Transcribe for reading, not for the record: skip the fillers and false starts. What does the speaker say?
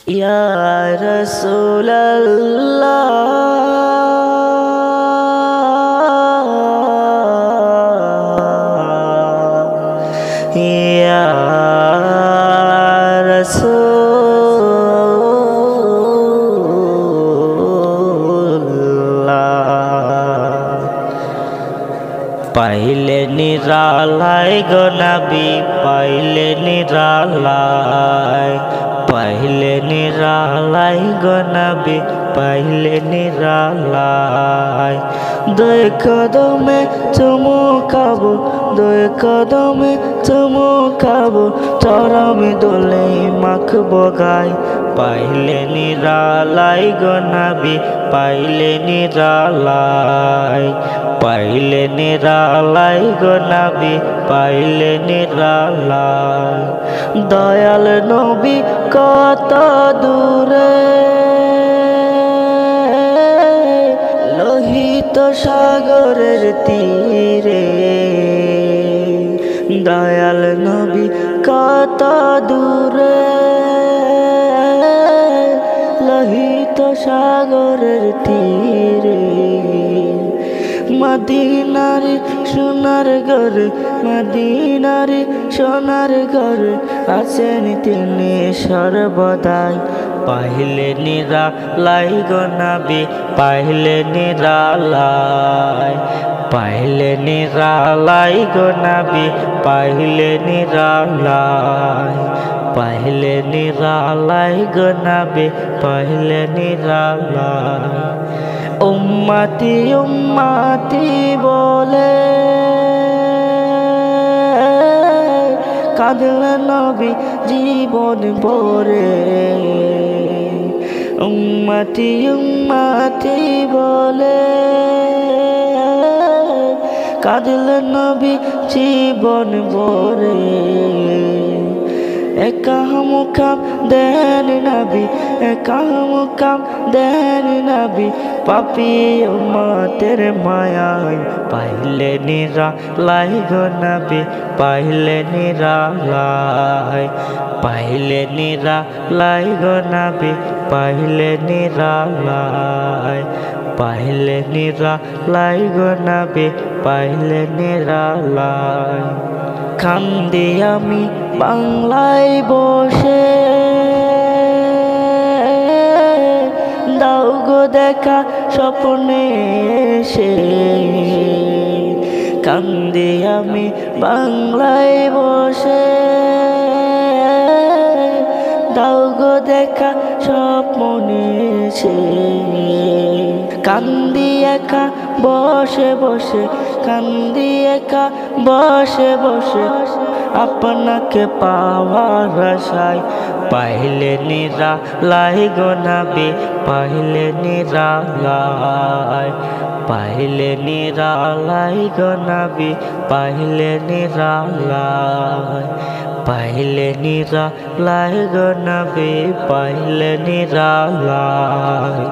ইয়া রাসূলাল্লাহ ইয়া রাসূলুল্লাহ পাইলে নিরালায় গো নবী পাইলে নিরালায় পাইলে নিরালায় গো নবী পাইলে নিরালায় দুই কদমে চুমু খাবো দুই কদমে চুমু খাবো চরমে দোলে মাখবো গায় পাইলে নিরালায় গো নবী পাইলে নিরালায় পাইলে নিরালায় গো নবী পাইলে নিরালায় দয়াল নবী কত দূরে লোহিত সাগরের তীরে দয়াল নবী কত দূরে লোহিত সাগরের তীরে মদিনার সোনার ঘর মদিনার সোনার ঘর আছেন তিনি সর্বদাই পাইলে নিরালাই গো নবী পাইলে নিরালাই পাইলে নিরালাই গো নবী পাইলে নিরালাই পাইলে নিরালাই গো নবী পাইলে নিরালাই উম্মতি উম্মতি বলে কাঁদলেন নবী জীবন ভরে উম্মতি উম্মতি বলে কাঁদলেন নবী জীবন ভরে একা মুখাম দেন নবী একা মুখাম দেন নবী পাপি উম্মতের মায়ায় পাইলে নিরালাই গো নবী পাইলে নিরালাই পাইলে নিরালাই গো নবী পাইলে নিরালাই পাইলে নিরালাই গো নবী পাইলে নিরালাই কান্দি আমি বাংলায় বসে দাও গো দেখা স্বপ্নে এসে কান্দি আমি বাংলায় বসে দাও গো দেখা স্বপ্নে এসে কান্দি একা বসে বসে কান্দি একা বসে বসে আপনাকে পাওয়ার আশায় পাইলে নিরালাই গো নবী পাইলে নিরালাই পাইলে নিরালাই গো নবী পাইলে নিরালাই পাইলে নিরালাই গো নবী পাইলে নিরালাই।